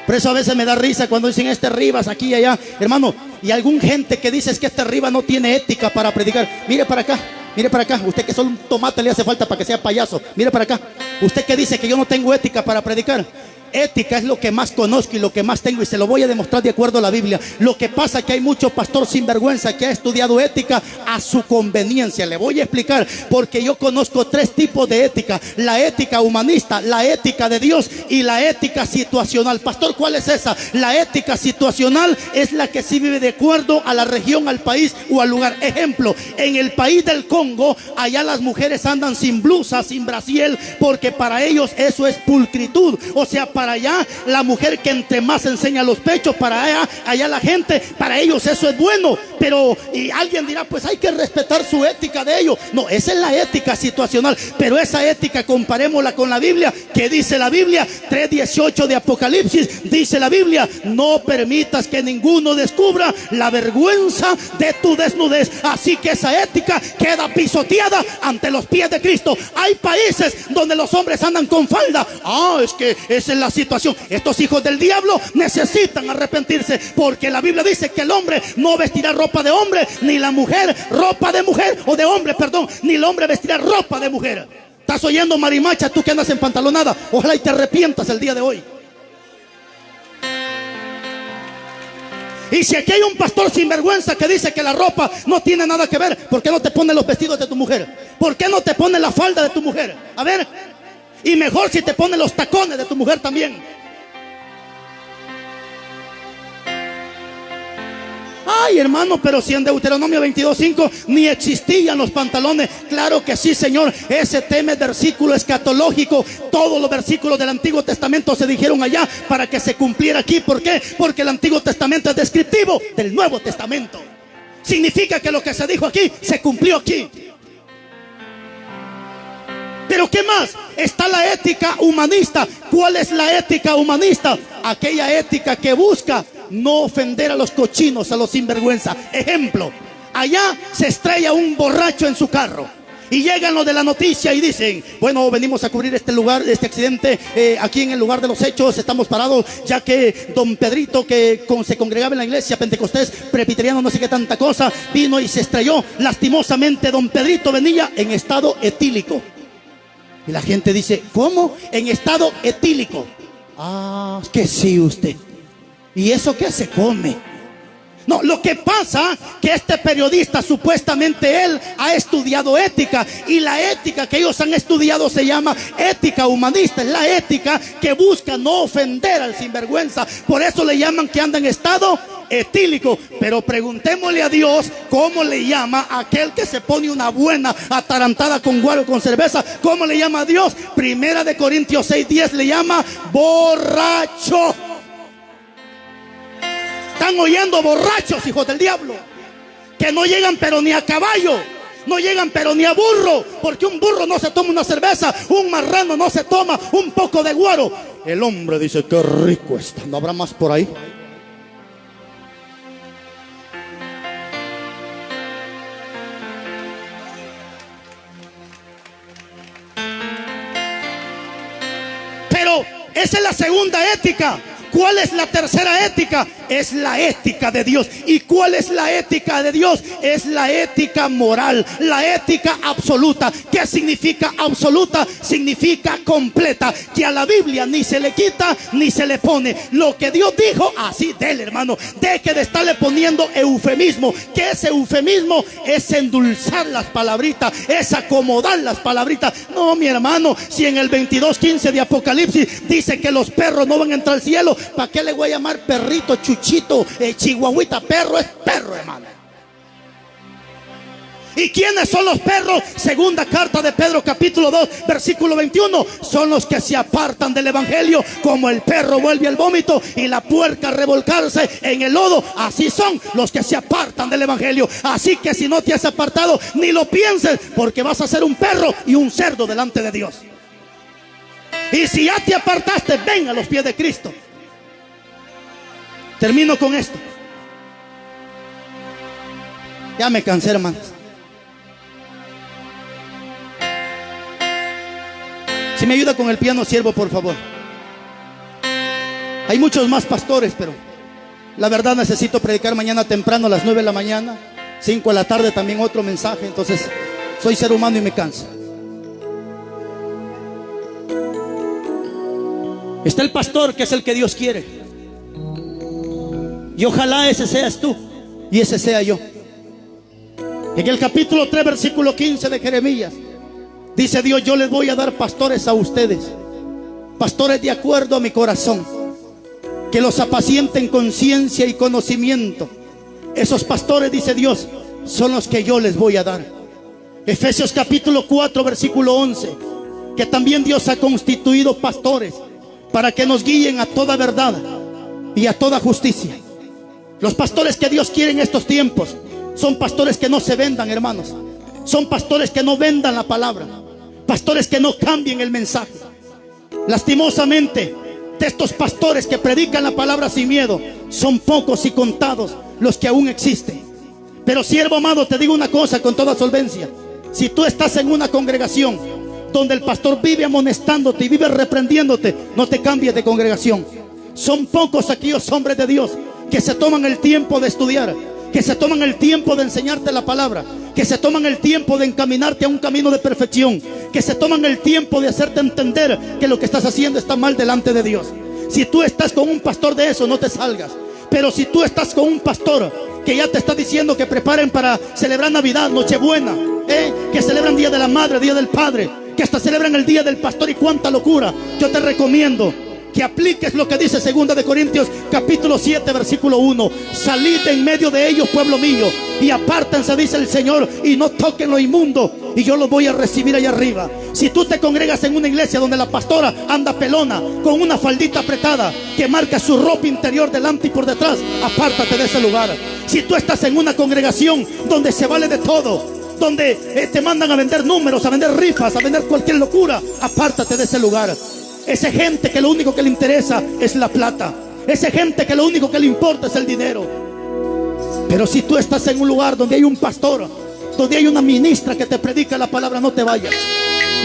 Por eso a veces me da risa cuando dicen este Rivas aquí y allá, hermano. Y algún gente que dice es que este Rivas no tiene ética para predicar. Mire para acá. Mire para acá, usted que solo un tomate le hace falta para que sea payaso. Mire para acá, usted que dice que yo no tengo ética para predicar. Ética es lo que más conozco y lo que más tengo, y se lo voy a demostrar de acuerdo a la Biblia. Lo que pasa es que hay mucho pastor sinvergüenza que ha estudiado ética a su conveniencia. Le voy a explicar, porque yo conozco tres tipos de ética: la ética humanista, la ética de Dios y la ética situacional. Pastor, ¿cuál es esa? La ética situacional es la que sí vive de acuerdo a la región, al país o al lugar. Ejemplo, en el país del Congo, allá las mujeres andan sin blusa, sin brasiel, porque para ellos eso es pulcritud. O sea, para allá la mujer que entre más enseña los pechos, para allá la gente, para ellos eso es bueno. Pero y alguien dirá, pues hay que respetar su ética de ellos. No, esa es la ética situacional. Pero esa ética comparémosla con la Biblia. ¿Qué dice la Biblia? 3:18 de Apocalipsis, dice la Biblia: no permitas que ninguno descubra la vergüenza de tu desnudez. Así que esa ética queda pisoteada ante los pies de Cristo. Hay países donde los hombres andan con falda. Es que esa es la situación. Estos hijos del diablo necesitan arrepentirse, porque la Biblia dice que el hombre no vestirá ropa de hombre, ni la mujer ropa de mujer, o de hombre, perdón, ni el hombre vestirá ropa de mujer. ¿Estás oyendo, marimacha, tú que andas en pantalonada? Ojalá y te arrepientas el día de hoy. Y si aquí hay un pastor sinvergüenza que dice que la ropa no tiene nada que ver, ¿por qué no te pones los vestidos de tu mujer? ¿Por qué no te pones la falda de tu mujer? A ver. Y mejor si te pones los tacones de tu mujer también. Ay, hermano, pero si en Deuteronomio 22:5 ni existían los pantalones. Claro que sí, Señor. Ese tema es versículo escatológico. Todos los versículos del Antiguo Testamento se dijeron allá para que se cumpliera aquí. ¿Por qué? Porque el Antiguo Testamento es descriptivo del Nuevo Testamento. Significa que lo que se dijo aquí se cumplió aquí. Pero ¿qué más? Está la ética humanista. ¿Cuál es la ética humanista? Aquella ética que busca no ofender a los cochinos, a los sinvergüenza. Ejemplo, allá se estrella un borracho en su carro y llegan los de la noticia y dicen: bueno, venimos a cubrir este lugar, este accidente, aquí en el lugar de los hechos estamos parados, ya que don Pedrito, que se congregaba en la iglesia Pentecostés, presbiteriano, no sé qué tanta cosa, vino y se estrelló. Lastimosamente don Pedrito venía en estado etílico. Y la gente dice: ¿cómo? En estado etílico. Que sí, usted. ¿Y eso qué se come? No, lo que pasa que este periodista, supuestamente él ha estudiado ética, y la ética que ellos han estudiado se llama ética humanista. Es la ética que busca no ofender al sinvergüenza. Por eso le llaman que anda en estado etílico. Pero preguntémosle a Dios cómo le llama a aquel que se pone una buena atarantada con guaro, con cerveza. ¿Cómo le llama a Dios? Primera de Corintios 6:10 le llama borracho. Están oyendo, borrachos, hijos del diablo, que no llegan pero ni a caballo, no llegan pero ni a burro, porque un burro no se toma una cerveza, un marrano no se toma un poco de guaro. El hombre dice: qué rico está. ¿No habrá más por ahí? Esa es la segunda ética. ¿Cuál es la tercera ética? Es la ética de Dios. ¿Y cuál es la ética de Dios? Es la ética moral, la ética absoluta. ¿Qué significa absoluta? Significa completa, que a la Biblia ni se le quita ni se le pone. Lo que Dios dijo, así dele, hermano. Deje de estarle poniendo eufemismo. Que ese eufemismo es endulzar las palabritas, es acomodar las palabritas. No, mi hermano, si en el 22:15 de Apocalipsis dice que los perros no van a entrar al cielo, ¿para qué le voy a llamar perrito, chuchito, chihuahuita? Perro es perro, hermano. ¿Y quiénes son los perros? Segunda carta de Pedro, capítulo 2, versículo 21. Son los que se apartan del evangelio, como el perro vuelve al vómito y la puerca a revolcarse en el lodo. Así son los que se apartan del evangelio. Así que si no te has apartado, ni lo pienses, porque vas a ser un perro y un cerdo delante de Dios. Y si ya te apartaste, ven a los pies de Cristo. Termino con esto. Ya me cansé, hermanos. Si me ayuda con el piano, siervo, por favor. Hay muchos más pastores, pero la verdad necesito predicar mañana temprano a las 9 de la mañana, 5 de la tarde también otro mensaje. Entonces soy ser humano y me canso. Está el pastor, que es el que Dios quiere. Y ojalá ese seas tú y ese sea yo. En el capítulo 3, versículo 15 de Jeremías, dice Dios: yo les voy a dar pastores a ustedes, pastores de acuerdo a mi corazón, que los apacienten con ciencia y conocimiento. Esos pastores, dice Dios, son los que yo les voy a dar. Efesios capítulo 4, versículo 11, que también Dios ha constituido pastores para que nos guíen a toda verdad y a toda justicia. Los pastores que Dios quiere en estos tiempos son pastores que no se vendan, hermanos. Son pastores que no vendan la palabra, pastores que no cambien el mensaje. Lastimosamente, de estos pastores que predican la palabra sin miedo, son pocos y contados los que aún existen. Pero, siervo amado, te digo una cosa con toda solvencia: si tú estás en una congregación donde el pastor vive amonestándote y vive reprendiéndote, no te cambies de congregación. Son pocos aquellos hombres de Dios que se toman el tiempo de estudiar, que se toman el tiempo de enseñarte la palabra, que se toman el tiempo de encaminarte a un camino de perfección, que se toman el tiempo de hacerte entender que lo que estás haciendo está mal delante de Dios. Si tú estás con un pastor de eso, no te salgas. Pero si tú estás con un pastor que ya te está diciendo que preparen para celebrar Navidad, Nochebuena, que celebran Día de la Madre, Día del Padre, que hasta celebran el Día del Pastor, y cuánta locura, yo te recomiendo que apliques lo que dice 2 de Corintios capítulo 7, versículo 1. Salid en medio de ellos, pueblo mío, y apártense, dice el Señor, y no toquen lo inmundo, y yo los voy a recibir allá arriba. Si tú te congregas en una iglesia donde la pastora anda pelona, con una faldita apretada que marca su ropa interior delante y por detrás, apártate de ese lugar. Si tú estás en una congregación donde se vale de todo, donde te mandan a vender números, a vender rifas, a vender cualquier locura, apártate de ese lugar. Esa gente que lo único que le interesa es la plata. Esa gente que lo único que le importa es el dinero. Pero si tú estás en un lugar donde hay un pastor, donde hay una ministra que te predica la palabra, no te vayas.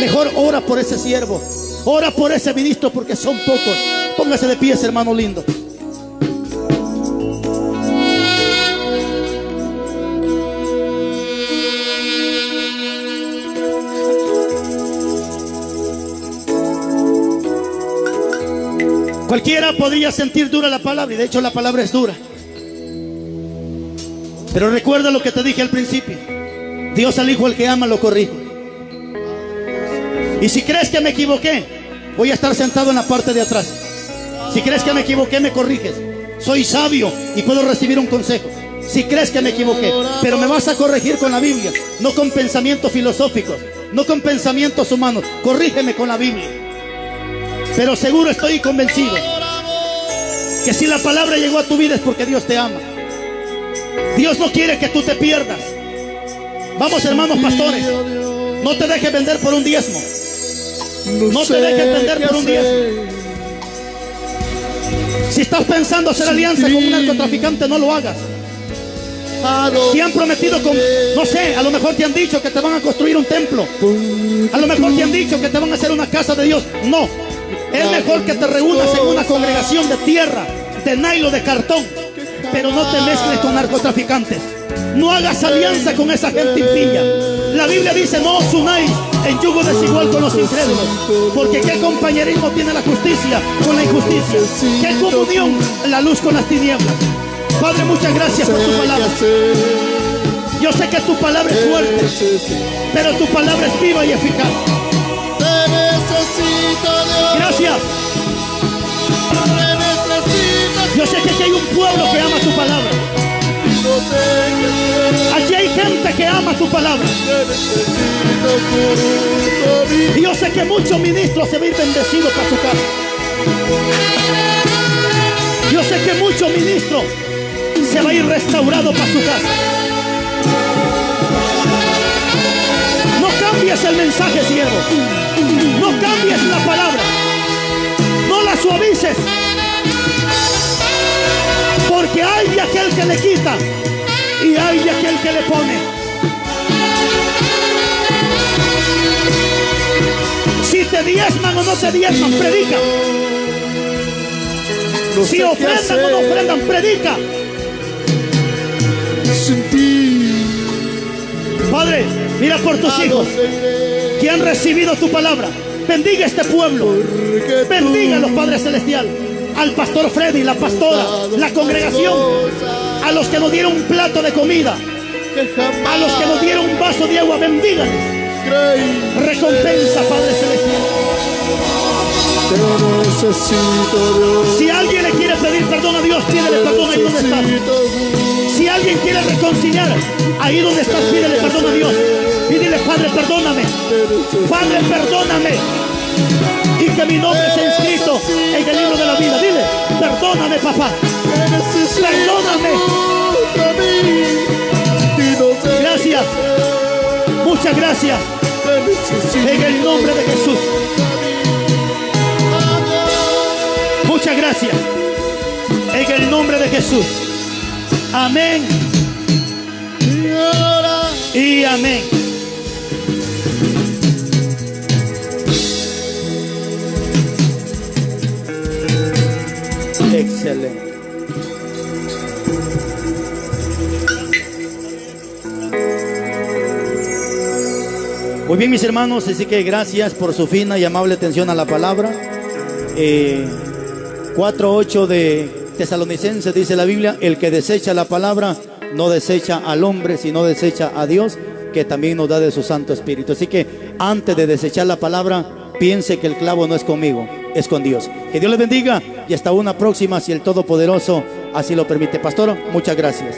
Mejor ora por ese siervo, ora por ese ministro, porque son pocos. Póngase de pies, hermano lindo. Cualquiera podría sentir dura la palabra, y de hecho la palabra es dura. Pero recuerda lo que te dije al principio: Dios al hijo al que ama lo corrige. Y si crees que me equivoqué, voy a estar sentado en la parte de atrás. Si crees que me equivoqué, me corriges. Soy sabio y puedo recibir un consejo. Si crees que me equivoqué, pero me vas a corregir con la Biblia, no con pensamientos filosóficos, no con pensamientos humanos. Corrígeme con la Biblia. Pero seguro estoy convencido que si la palabra llegó a tu vida es porque Dios te ama. Dios no quiere que tú te pierdas. Vamos, hermanos pastores, no te dejes vender por un diezmo. No te dejes vender por un diezmo. Si estás pensando hacer alianza con un narcotraficante, no lo hagas. Te han prometido con, no sé, a lo mejor te han dicho que te van a construir un templo. A lo mejor te han dicho que te van a hacer una casa de Dios. No. Es mejor que te reúnas en una congregación de tierra, de nylon, de cartón, pero no te mezcles con narcotraficantes. No hagas alianza con esa gente impía. La Biblia dice: no os unáis en yugo desigual con los incrédulos, porque qué compañerismo tiene la justicia con la injusticia, qué comunión la luz con las tinieblas. Padre, muchas gracias por tu palabra. Yo sé que tu palabra es fuerte, pero tu palabra es viva y eficaz. Gracias. Yo sé que aquí hay un pueblo que ama tu palabra. Aquí hay gente que ama tu palabra. Y yo sé que muchos ministros se van a ir bendecidos para su casa. Yo sé que muchos ministros se va a ir restaurado para su casa. No cambies el mensaje, siervo. No cambies la palabra. No la suavices. Porque hay de aquel que le quita y hay de aquel que le pone. Si te diezman o no te diezman, predica. Si ofrendan o no ofrendan, predica. Padre, mira por tus hijos que han recibido tu palabra. Bendiga este pueblo. Bendiga a los padres celestiales, al pastor Freddy, la pastora, la congregación, a los que nos dieron un plato de comida, a los que nos dieron un vaso de agua. Bendíganos. Recompensa, Padre celestial. Si alguien le quiere pedir perdón a Dios, pídele perdón ahí donde estás. Si alguien quiere reconciliar, ahí donde estás, pídele perdón a Dios. Pídele: Padre, perdóname. Padre, perdóname. Y que mi nombre sea inscrito en el libro de la vida. Dile: perdóname, papá. Perdóname. Gracias. Muchas gracias. En el nombre de Jesús. Muchas gracias. En el nombre de Jesús. Amén. Y amén. Excelente. Muy bien, mis hermanos, así que gracias por su fina y amable atención a la palabra. 4:8 de Tesalonicenses dice la Biblia: el que desecha la palabra no desecha al hombre, sino desecha a Dios, que también nos da de su Santo Espíritu. Así que antes de desechar la palabra, piense que el clavo no es conmigo, es con Dios. Que Dios les bendiga y hasta una próxima, si el Todopoderoso así lo permite. Pastor, muchas gracias.